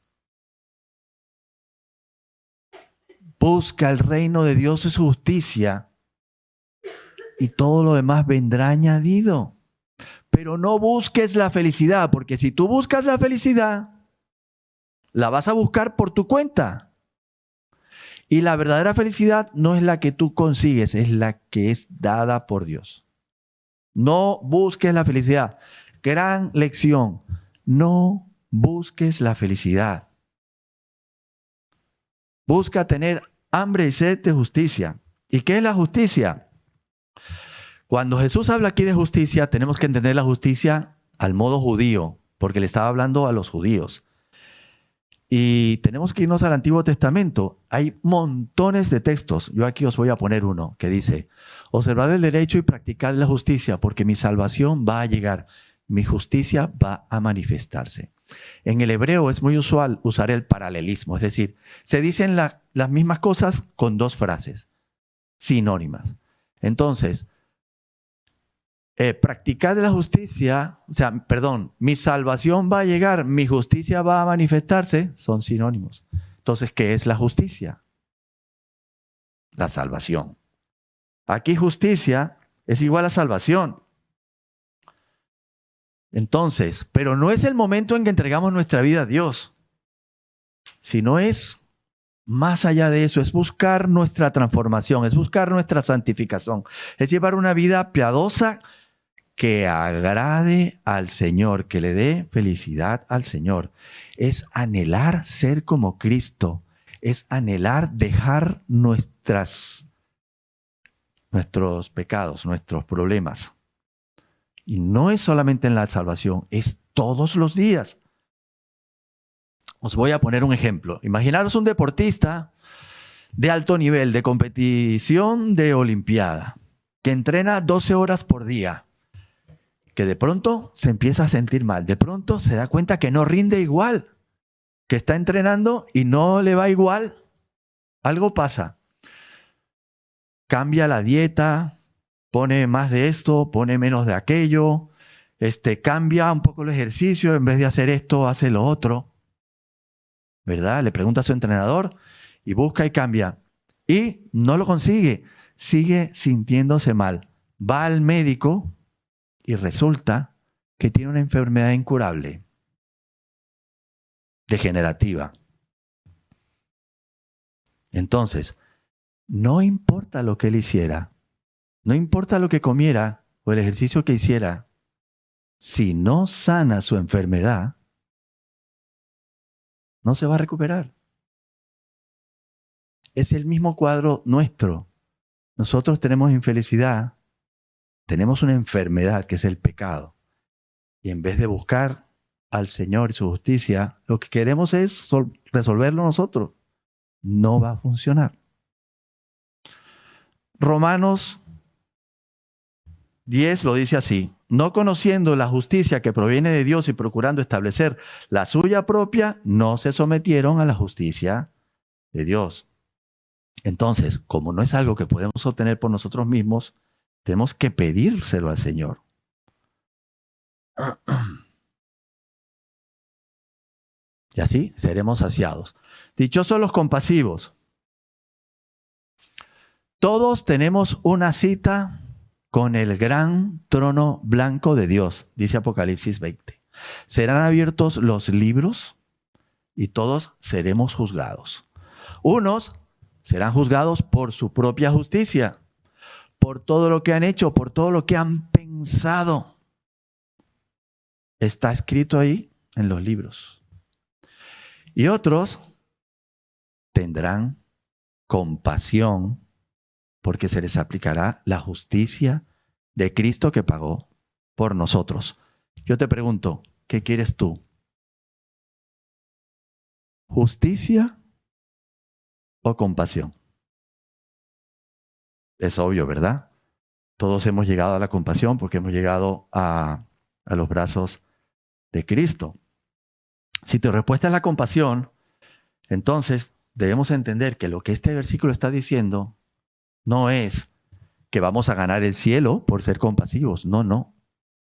Busca el reino de Dios y su justicia, y todo lo demás vendrá añadido. Pero no busques la felicidad, porque si tú buscas la felicidad, la vas a buscar por tu cuenta. Y la verdadera felicidad no es la que tú consigues, es la que es dada por Dios. No busques la felicidad. Gran lección. No busques la felicidad. Busca tener hambre y sed de justicia. ¿Y qué es la justicia? Cuando Jesús habla aquí de justicia, tenemos que entender la justicia al modo judío, porque le estaba hablando a los judíos. Y tenemos que irnos al Antiguo Testamento. Hay montones de textos. Yo aquí os voy a poner uno que dice, observad el derecho y practicad la justicia, porque mi salvación va a llegar. Mi justicia va a manifestarse. En el hebreo es muy usual usar el paralelismo, es decir, se dicen las mismas cosas con dos frases sinónimas. Entonces, practicar la justicia, mi salvación va a llegar, mi justicia va a manifestarse, son sinónimos. Entonces, ¿qué es la justicia? La salvación. Aquí justicia es igual a salvación. Entonces, pero no es el momento en que entregamos nuestra vida a Dios, sino es más allá de eso, es buscar nuestra transformación, es buscar nuestra santificación, es llevar una vida piadosa que agrade al Señor, que le dé felicidad al Señor. Es anhelar ser como Cristo, es anhelar dejar nuestros pecados, nuestros problemas. Y no es solamente en la salvación, es todos los días. Os voy a poner un ejemplo. Imaginaros un deportista de alto nivel, de competición de olimpiada, que entrena 12 horas por día, que de pronto se empieza a sentir mal, de pronto se da cuenta que no rinde igual, que está entrenando y no le va igual. Algo pasa. Cambia la dieta, pone más de esto, pone menos de aquello, cambia un poco el ejercicio, en vez de hacer esto, hace lo otro. ¿Verdad? Le pregunta a su entrenador y busca y cambia. Y no lo consigue, sigue sintiéndose mal. Va al médico y resulta que tiene una enfermedad incurable, degenerativa. Entonces, no importa lo que él hiciera, no importa lo que comiera o el ejercicio que hiciera, si no sana su enfermedad, no se va a recuperar. Es el mismo cuadro nuestro. Nosotros tenemos infelicidad, tenemos una enfermedad que es el pecado. Y en vez de buscar al Señor y su justicia, lo que queremos es resolverlo nosotros. No va a funcionar. Romanos 10 lo dice así: no conociendo la justicia que proviene de Dios y procurando establecer la suya propia, no se sometieron a la justicia de Dios. Entonces, como no es algo que podemos obtener por nosotros mismos, tenemos que pedírselo al Señor. Y así seremos saciados. Dichosos los compasivos. Todos tenemos una cita con el gran trono blanco de Dios, dice Apocalipsis 20. Serán abiertos los libros y todos seremos juzgados. Unos serán juzgados por su propia justicia, por todo lo que han hecho, por todo lo que han pensado. Está escrito ahí en los libros. Y otros tendrán compasión porque se les aplicará la justicia de Cristo que pagó por nosotros. Yo te pregunto, ¿qué quieres tú? ¿Justicia o compasión? Es obvio, ¿verdad? Todos hemos llegado a la compasión porque hemos llegado a los brazos de Cristo. Si tu respuesta es la compasión, entonces debemos entender que lo que este versículo está diciendo no es que vamos a ganar el cielo por ser compasivos. No, no.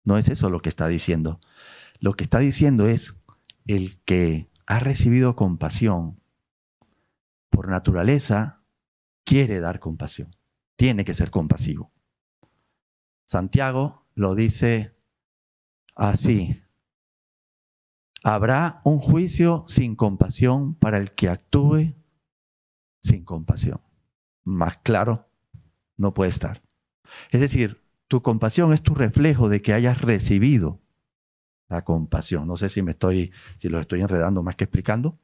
No es eso lo que está diciendo. Lo que está diciendo es el que ha recibido compasión por naturaleza quiere dar compasión. Tiene que ser compasivo. Santiago lo dice así. Habrá un juicio sin compasión para el que actúe sin compasión. Más claro no puede estar. Es decir, tu compasión es tu reflejo de que hayas recibido la compasión. No sé si lo estoy enredando más que explicando,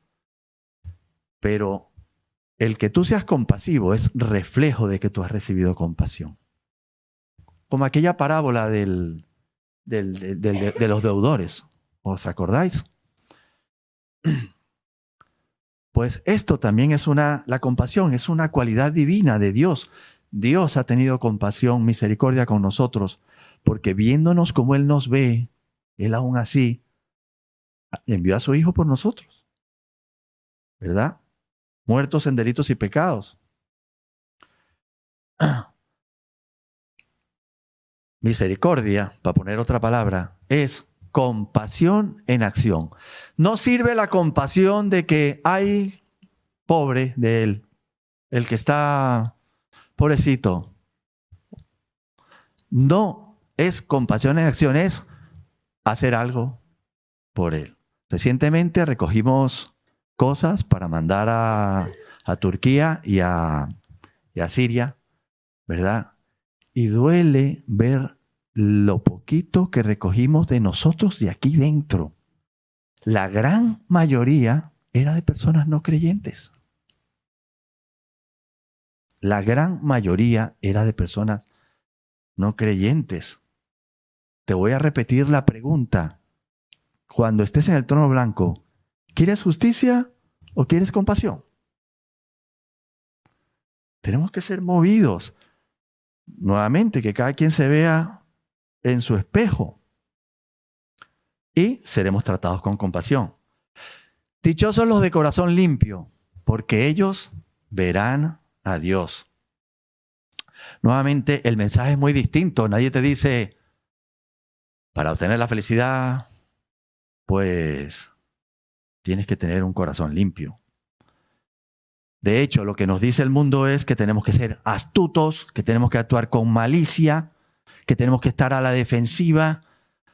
pero el que tú seas compasivo es reflejo de que tú has recibido compasión. Como aquella parábola de los deudores. ¿Os acordáis? Pues esto también es la compasión es una cualidad divina de Dios. Dios ha tenido compasión, misericordia con nosotros, porque viéndonos como Él nos ve, Él aún así envió a su Hijo por nosotros, ¿verdad? Muertos en delitos y pecados. Misericordia, para poner otra palabra, es compasión en acción. No sirve la compasión de que hay pobre de él, el que está pobrecito. No es compasión en acción, es hacer algo por él. Recientemente recogimos cosas para mandar a Turquía y a Siria, ¿verdad? Y duele ver lo poquito que recogimos de nosotros de aquí dentro. La gran mayoría era de personas no creyentes. La gran mayoría era de personas no creyentes. Te voy a repetir la pregunta. Cuando estés en el trono blanco, ¿quieres justicia o quieres compasión? Tenemos que ser movidos. Nuevamente, que cada quien se vea en su espejo. Y seremos tratados con compasión. Dichosos los de corazón limpio, porque ellos verán a Dios. Nuevamente, el mensaje es muy distinto. Nadie te dice, para obtener la felicidad, pues tienes que tener un corazón limpio. De hecho, lo que nos dice el mundo es que tenemos que ser astutos, que tenemos que actuar con malicia, que tenemos que estar a la defensiva.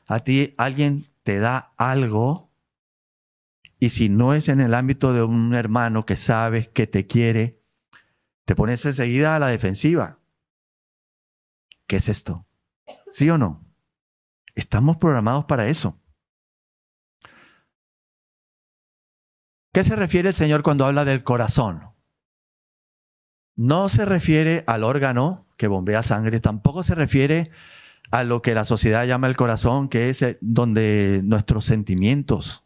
A ti alguien te da algo y si no es en el ámbito de un hermano que sabes que te quiere, te pones enseguida a la defensiva. ¿Qué es esto? ¿Sí o no? Estamos programados para eso. ¿Qué se refiere el Señor cuando habla del corazón? No se refiere al órgano que bombea sangre, tampoco se refiere a lo que la sociedad llama el corazón, que es donde nuestros sentimientos.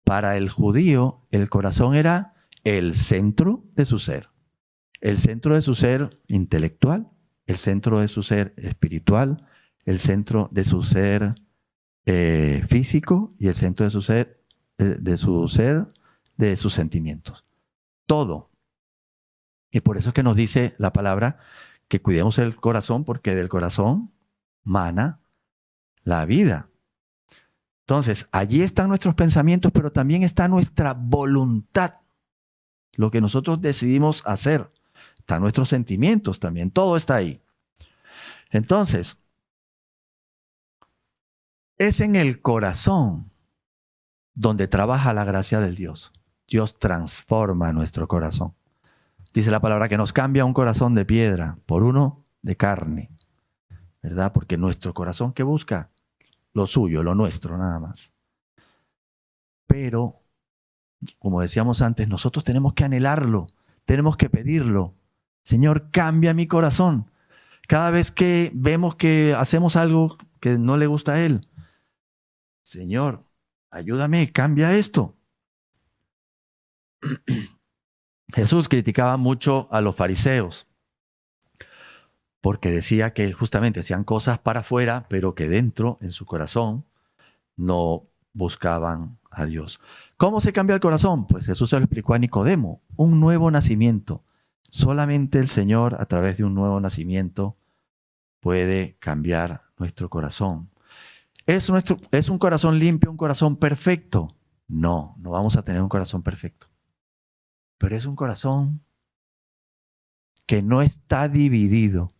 Para el judío, el corazón era el centro de su ser. El centro de su ser intelectual, el centro de su ser espiritual, el centro de su ser físico y el centro de sus sentimientos. Todo. Y por eso es que nos dice la palabra que cuidemos el corazón, porque del corazón mana la vida. Entonces, allí están nuestros pensamientos, pero también está nuestra voluntad, lo que nosotros decidimos hacer. Están nuestros sentimientos también, todo está ahí. Entonces, es en el corazón donde trabaja la gracia del Dios. Dios transforma nuestro corazón. Dice la palabra que nos cambia un corazón de piedra por uno de carne, ¿verdad? Porque nuestro corazón, ¿qué busca? Lo suyo, lo nuestro, nada más. Pero, como decíamos antes, nosotros tenemos que anhelarlo, tenemos que pedirlo. Señor, cambia mi corazón. Cada vez que vemos que hacemos algo que no le gusta a Él, Señor, ayúdame, cambia esto. Jesús criticaba mucho a los fariseos porque decía que justamente hacían cosas para afuera, pero que dentro, en su corazón, no buscaban a Dios. ¿Cómo se cambia el corazón? Pues Jesús se lo explicó a Nicodemo, un nuevo nacimiento. Solamente el Señor, a través de un nuevo nacimiento, puede cambiar nuestro corazón. ¿Es un corazón limpio, un corazón perfecto? No, no vamos a tener un corazón perfecto. Pero es un corazón que no está dividido,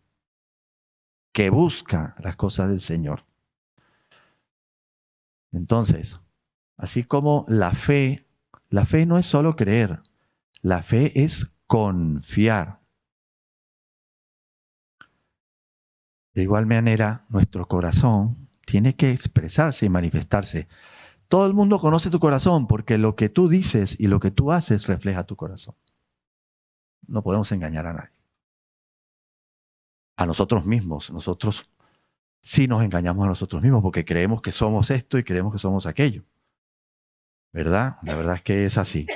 que busca las cosas del Señor. Entonces, así como la fe no es solo creer, la fe es confiar. De igual manera, nuestro corazón tiene que expresarse y manifestarse. Todo el mundo conoce tu corazón porque lo que tú dices y lo que tú haces refleja tu corazón. No podemos engañar a nadie. A nosotros mismos, nosotros sí nos engañamos a nosotros mismos porque creemos que somos esto y creemos que somos aquello. ¿Verdad? La verdad es que es así.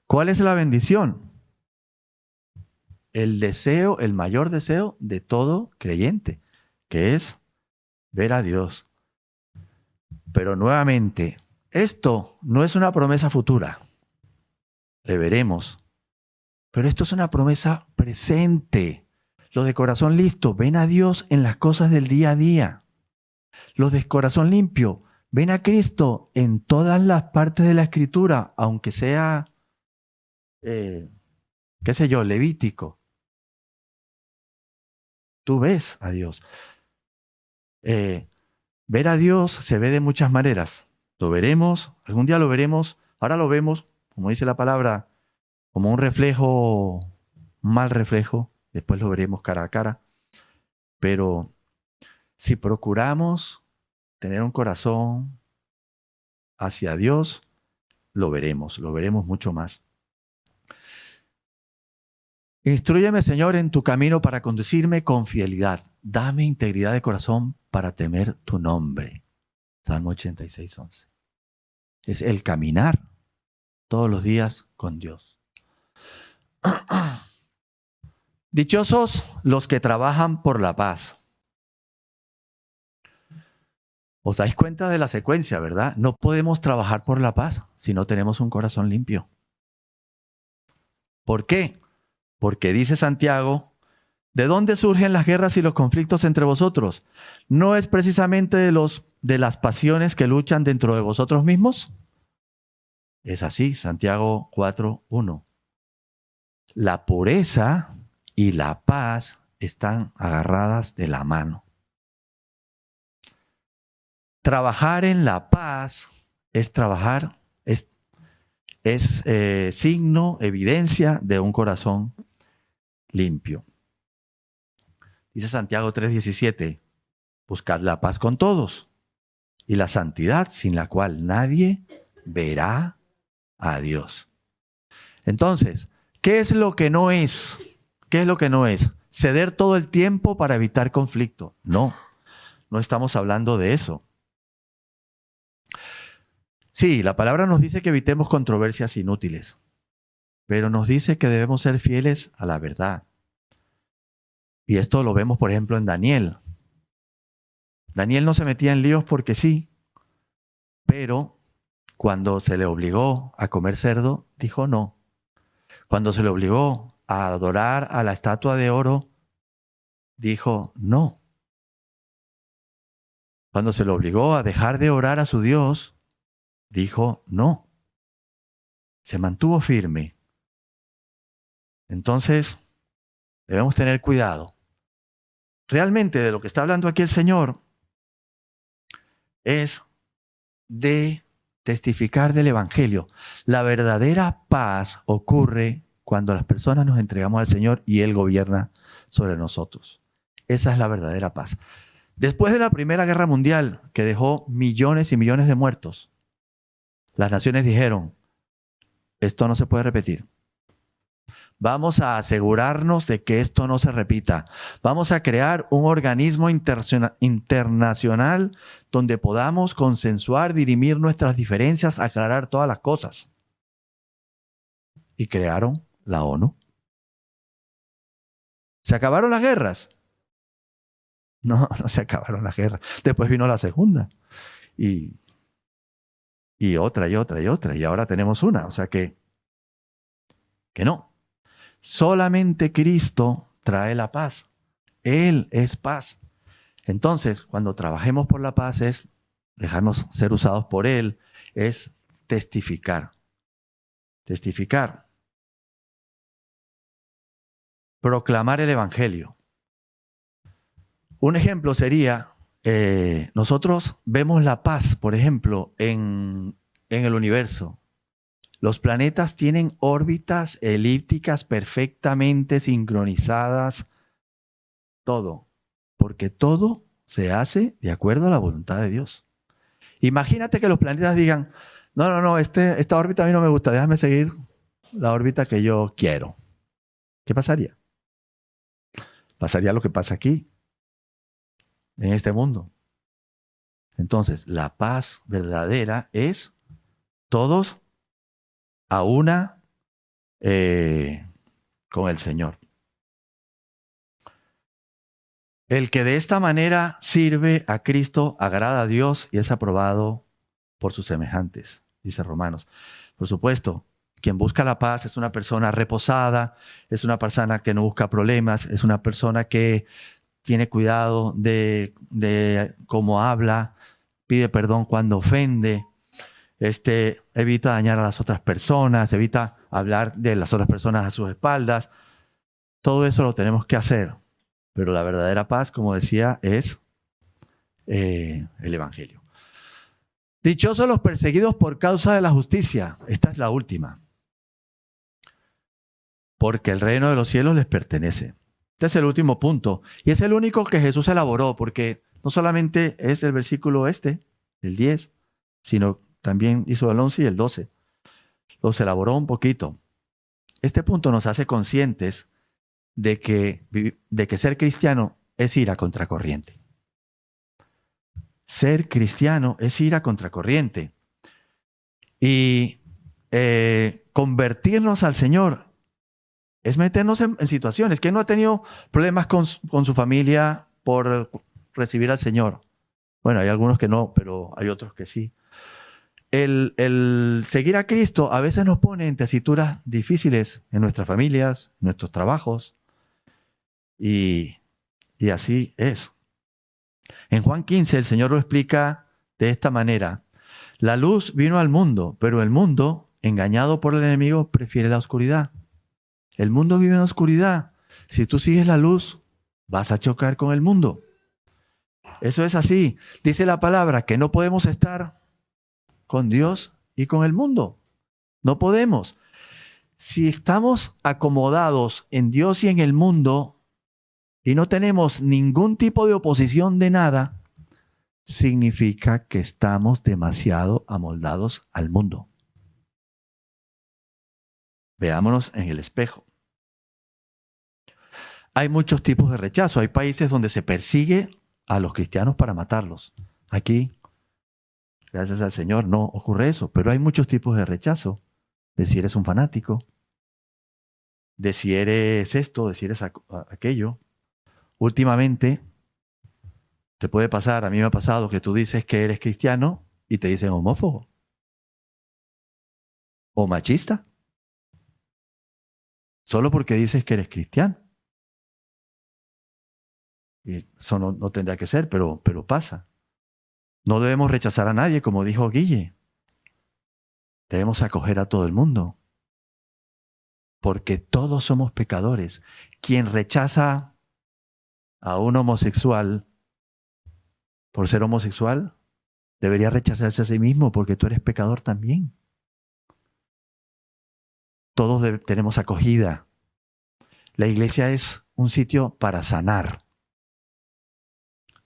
¿Cuál es la bendición? El deseo, el mayor deseo de todo creyente, que es ver a Dios. Pero nuevamente, esto no es una promesa futura. Le veremos. Pero esto es una promesa presente. Los de corazón listo, ven a Dios en las cosas del día a día. Los de corazón limpio, ven a Cristo en todas las partes de la Escritura, aunque sea, qué sé yo, Levítico. Tú ves a Dios. Ver a Dios se ve de muchas maneras. Lo veremos, algún día lo veremos, ahora lo vemos, como dice la palabra, como un reflejo, un mal reflejo, después lo veremos cara a cara. Pero si procuramos tener un corazón hacia Dios, lo veremos mucho más. Instrúyeme, Señor, en tu camino para conducirme con fidelidad. Dame integridad de corazón para temer tu nombre. Salmo 86, 11. Es el caminar todos los días con Dios. Dichosos los que trabajan por la paz. ¿Os dais cuenta de la secuencia, verdad? No podemos trabajar por la paz si no tenemos un corazón limpio. ¿Por qué? Porque dice Santiago, ¿de dónde surgen las guerras y los conflictos entre vosotros? ¿No es precisamente de las pasiones que luchan dentro de vosotros mismos? Es así, Santiago 4:1. La pureza y la paz están agarradas de la mano. Trabajar en la paz es trabajar, es signo, evidencia de un corazón limpio. Dice Santiago 3:17, buscad la paz con todos y la santidad sin la cual nadie verá a Dios. Entonces, ¿qué es lo que no es? ¿Qué es lo que no es? Ceder todo el tiempo para evitar conflicto. No, no estamos hablando de eso. Sí, la palabra nos dice que evitemos controversias inútiles, pero nos dice que debemos ser fieles a la verdad. Y esto lo vemos, por ejemplo, en Daniel. Daniel no se metía en líos porque sí, pero cuando se le obligó a comer cerdo, dijo no. Cuando se le obligó a adorar a la estatua de oro, dijo no. Cuando se le obligó a dejar de orar a su Dios, dijo no. Se mantuvo firme. Entonces, debemos tener cuidado. Realmente de lo que está hablando aquí el Señor es de testificar del Evangelio. La verdadera paz ocurre cuando las personas nos entregamos al Señor y Él gobierna sobre nosotros. Esa es la verdadera paz. Después de la Primera Guerra Mundial, que dejó millones y millones de muertos, las naciones dijeron, esto no se puede repetir. Vamos a asegurarnos de que esto no se repita. Vamos a crear un organismo internacional donde podamos consensuar, dirimir nuestras diferencias, aclarar todas las cosas. y crearon la ONU. ¿Se acabaron las guerras? No, no se acabaron las guerras. Después vino la segunda. Y otra, y otra, y otra. Y ahora tenemos una. O sea que no. Solamente Cristo trae la paz. Él es paz. Entonces, cuando trabajemos por la paz es dejarnos ser usados por Él, es testificar. Testificar. Proclamar el Evangelio. Un ejemplo sería, nosotros vemos la paz, por ejemplo, en el universo. Los planetas tienen órbitas elípticas perfectamente sincronizadas, todo, porque todo se hace de acuerdo a la voluntad de Dios. Imagínate que los planetas digan, no, esta órbita a mí no me gusta, déjame seguir la órbita que yo quiero. ¿Qué pasaría? Pasaría lo que pasa aquí, en este mundo. Entonces, la paz verdadera es todos a una con el Señor. El que de esta manera sirve a Cristo agrada a Dios y es aprobado por sus semejantes, dice Romanos. Por supuesto, quien busca la paz es una persona reposada, es una persona que no busca problemas, es una persona que tiene cuidado de cómo habla, pide perdón cuando ofende, evita dañar a las otras personas, evita hablar de las otras personas a sus espaldas. Todo eso lo tenemos que hacer. Pero la verdadera paz, como decía, es el Evangelio. Dichosos los perseguidos por causa de la justicia. Esta es la última. Porque el reino de los cielos les pertenece. Este es el último punto. Y es el único que Jesús elaboró, porque no solamente es el versículo el 10, sino también hizo el 11 y el 12. Los elaboró un poquito. Este punto nos hace conscientes de que ser cristiano es ir a contracorriente. Ser cristiano es ir a contracorriente. Y convertirnos al Señor es meternos en situaciones. ¿Quién no ha tenido problemas con su familia por recibir al Señor? Bueno, hay algunos que no, pero hay otros que sí. El seguir a Cristo a veces nos pone en tesituras difíciles en nuestras familias, en nuestros trabajos. Y así es. En Juan 15 el Señor lo explica de esta manera. La luz vino al mundo, pero el mundo, engañado por el enemigo, prefiere la oscuridad. El mundo vive en oscuridad. Si tú sigues la luz, vas a chocar con el mundo. Eso es así. Dice la palabra que no podemos estar con Dios y con el mundo. No podemos. Si estamos acomodados en Dios y en el mundo, y no tenemos ningún tipo de oposición de nada, significa que estamos demasiado amoldados al mundo. Veámonos en el espejo. Hay muchos tipos de rechazo. Hay países donde se persigue a los cristianos para matarlos. Aquí, gracias al Señor, no ocurre eso. Pero hay muchos tipos de rechazo. De si eres un fanático, de si eres esto, de si eres aquello. Últimamente, te puede pasar, a mí me ha pasado que tú dices que eres cristiano y te dicen homófobo o machista, solo porque dices que eres cristiano. Y eso no tendría que ser, pero pasa. No debemos rechazar a nadie, como dijo Guille. Debemos acoger a todo el mundo, porque todos somos pecadores. Quien rechaza a un homosexual por ser homosexual, debería rechazarse a sí mismo, porque tú eres pecador también. Todos tenemos acogida. La iglesia es un sitio para sanar.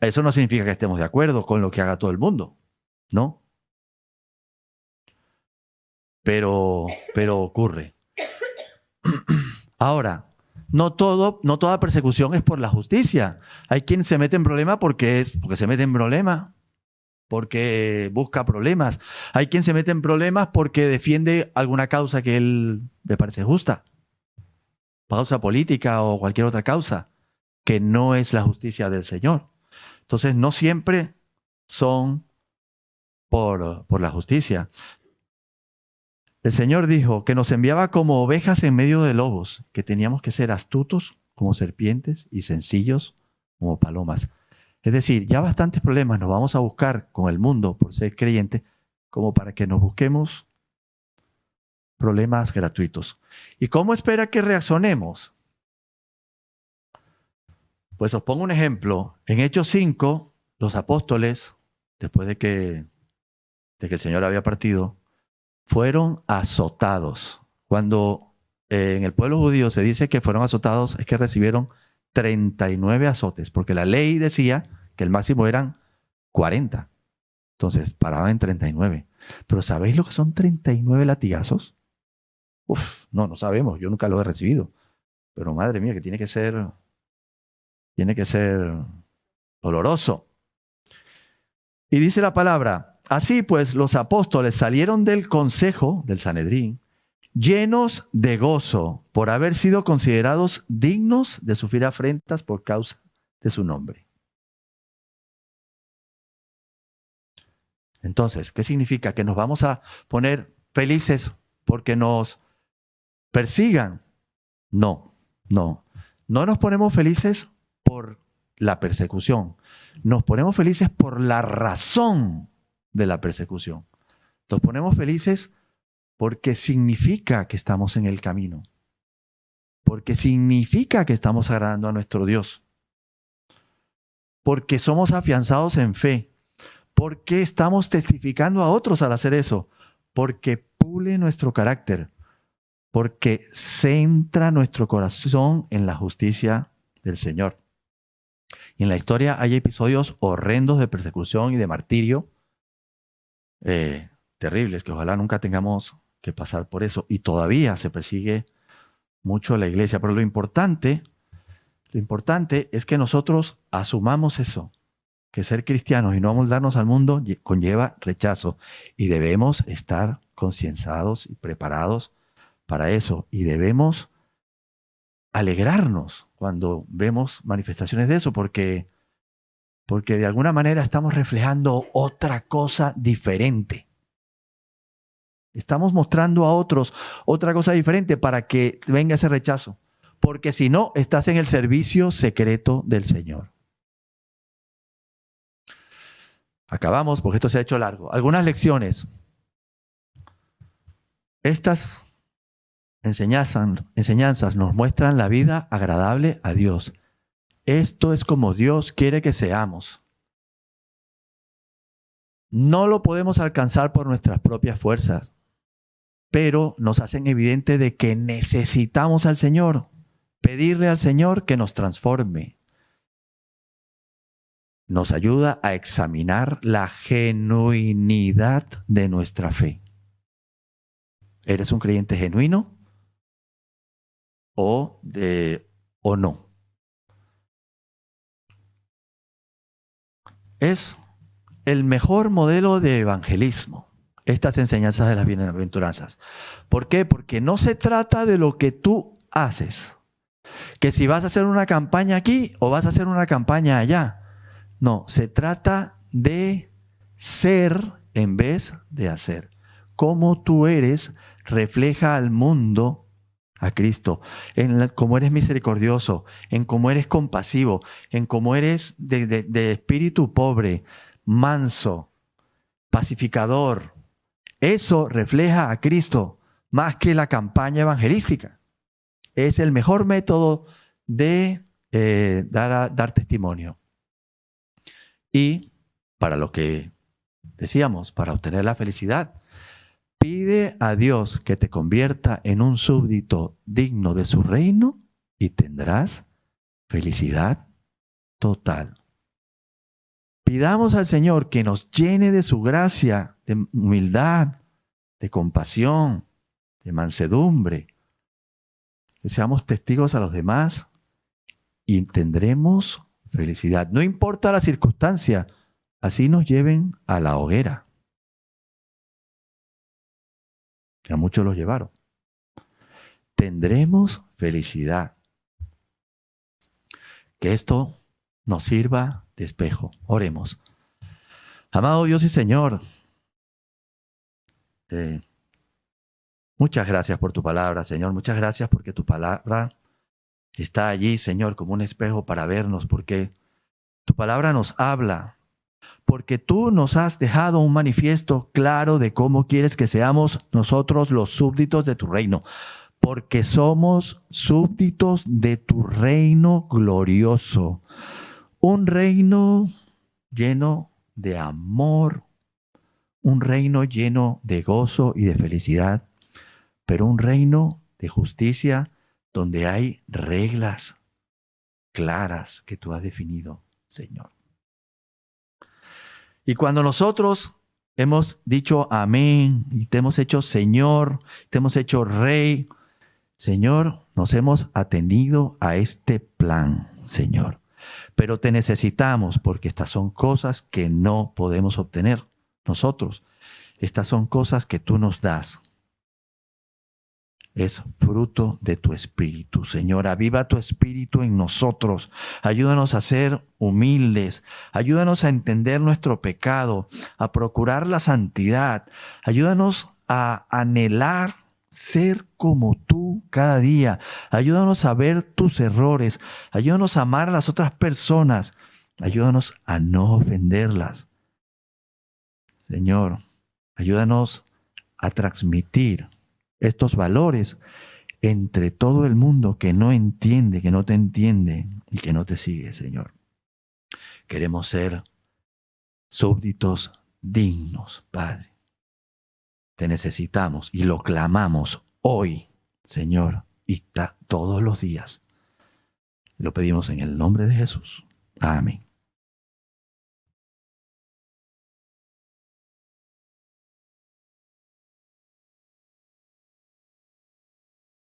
Eso no significa que estemos de acuerdo con lo que haga todo el mundo, ¿no? Pero ocurre. Ahora, no toda persecución es por la justicia. Hay quien se mete en problema porque se mete en problema. porque busca problemas. Hay quien se mete en problemas porque defiende alguna causa que él le parece justa. Causa política o cualquier otra causa, que no es la justicia del Señor. Entonces, no siempre son por la justicia. El Señor dijo que nos enviaba como ovejas en medio de lobos, que teníamos que ser astutos como serpientes y sencillos como palomas. Es decir, ya bastantes problemas nos vamos a buscar con el mundo por ser creyentes, como para que nos busquemos problemas gratuitos. ¿Y cómo espera que reaccionemos? Pues os pongo un ejemplo. En Hechos 5, los apóstoles, después de que el Señor había partido, fueron azotados. Cuando en el pueblo judío se dice que fueron azotados, es que recibieron 39 azotes, porque la ley decía que el máximo eran 40. Entonces paraban en 39. Pero ¿sabéis lo que son 39 latigazos? No sabemos, yo nunca lo he recibido. Pero madre mía, que tiene que ser doloroso. Y dice la palabra: así pues, los apóstoles salieron del consejo del Sanedrín llenos de gozo por haber sido considerados dignos de sufrir afrentas por causa de su nombre. Entonces, ¿qué significa? ¿Que nos vamos a poner felices porque nos persigan? No. No nos ponemos felices por la persecución. Nos ponemos felices por la razón de la persecución. Nos ponemos felices porque significa que estamos en el camino. Porque significa que estamos agradando a nuestro Dios. Porque somos afianzados en fe. Porque estamos testificando a otros al hacer eso. Porque pule nuestro carácter. Porque centra nuestro corazón en la justicia del Señor. Y en la historia hay episodios horrendos de persecución y de martirio, terribles, que ojalá nunca tengamos que pasar por eso. Y todavía se persigue mucho la iglesia. Pero lo importante es que nosotros asumamos eso, que ser cristianos y no amoldarnos al mundo conlleva rechazo. Y debemos estar concienzados y preparados para eso. Y debemos alegrarnos cuando vemos manifestaciones de eso, porque de alguna manera estamos reflejando otra cosa diferente. Estamos mostrando a otros otra cosa diferente para que venga ese rechazo. Porque si no, estás en el servicio secreto del Señor. Acabamos porque esto se ha hecho largo. Algunas lecciones. Estas enseñanzas nos muestran la vida agradable a Dios. Esto es como Dios quiere que seamos. No lo podemos alcanzar por nuestras propias fuerzas, pero nos hacen evidente de que necesitamos al Señor, pedirle al Señor que nos transforme. Nos ayuda a examinar la genuinidad de nuestra fe. ¿Eres un creyente genuino o no? Es el mejor modelo de evangelismo, estas enseñanzas de las bienaventuranzas. ¿Por qué? Porque no se trata de lo que tú haces, que si vas a hacer una campaña aquí o vas a hacer una campaña allá. No, se trata de ser en vez de hacer. Cómo tú eres refleja al mundo a Cristo, en cómo eres misericordioso, en cómo eres compasivo, en cómo eres de espíritu pobre, manso, pacificador. Eso refleja a Cristo más que la campaña evangelística. Es el mejor método de dar testimonio. Y para lo que decíamos, para obtener la felicidad, pide a Dios que te convierta en un súbdito digno de su reino y tendrás felicidad total. Pidamos al Señor que nos llene de su gracia, de humildad, de compasión, de mansedumbre. Que seamos testigos a los demás y tendremos felicidad. No importa la circunstancia, así nos lleven a la hoguera. A muchos los llevaron. Tendremos felicidad. Que esto nos sirva de espejo. Oremos. Amado Dios y Señor, muchas gracias por tu palabra, Señor. Muchas gracias porque tu palabra está allí, Señor, como un espejo para vernos, porque tu palabra nos habla, porque tú nos has dejado un manifiesto claro de cómo quieres que seamos nosotros los súbditos de tu reino, porque somos súbditos de tu reino glorioso, un reino lleno de amor, un reino lleno de gozo y de felicidad, pero un reino de justicia donde hay reglas claras que tú has definido, Señor. Y cuando nosotros hemos dicho amén y te hemos hecho Señor, te hemos hecho Rey, Señor, nos hemos atendido a este plan, Señor. Pero te necesitamos porque estas son cosas que no podemos obtener nosotros. Estas son cosas que tú nos das. Es fruto de tu espíritu, Señor. Aviva tu espíritu en nosotros. Ayúdanos a ser humildes. Ayúdanos a entender nuestro pecado, a procurar la santidad. Ayúdanos a anhelar ser como tú cada día. Ayúdanos a ver tus errores. Ayúdanos a amar a las otras personas. Ayúdanos a no ofenderlas. Señor, ayúdanos a transmitir estos valores entre todo el mundo que no entiende, que no te entiende y que no te sigue, Señor. Queremos ser súbditos dignos, Padre. Te necesitamos y lo clamamos hoy, Señor, y todos los días. Lo pedimos en el nombre de Jesús. Amén.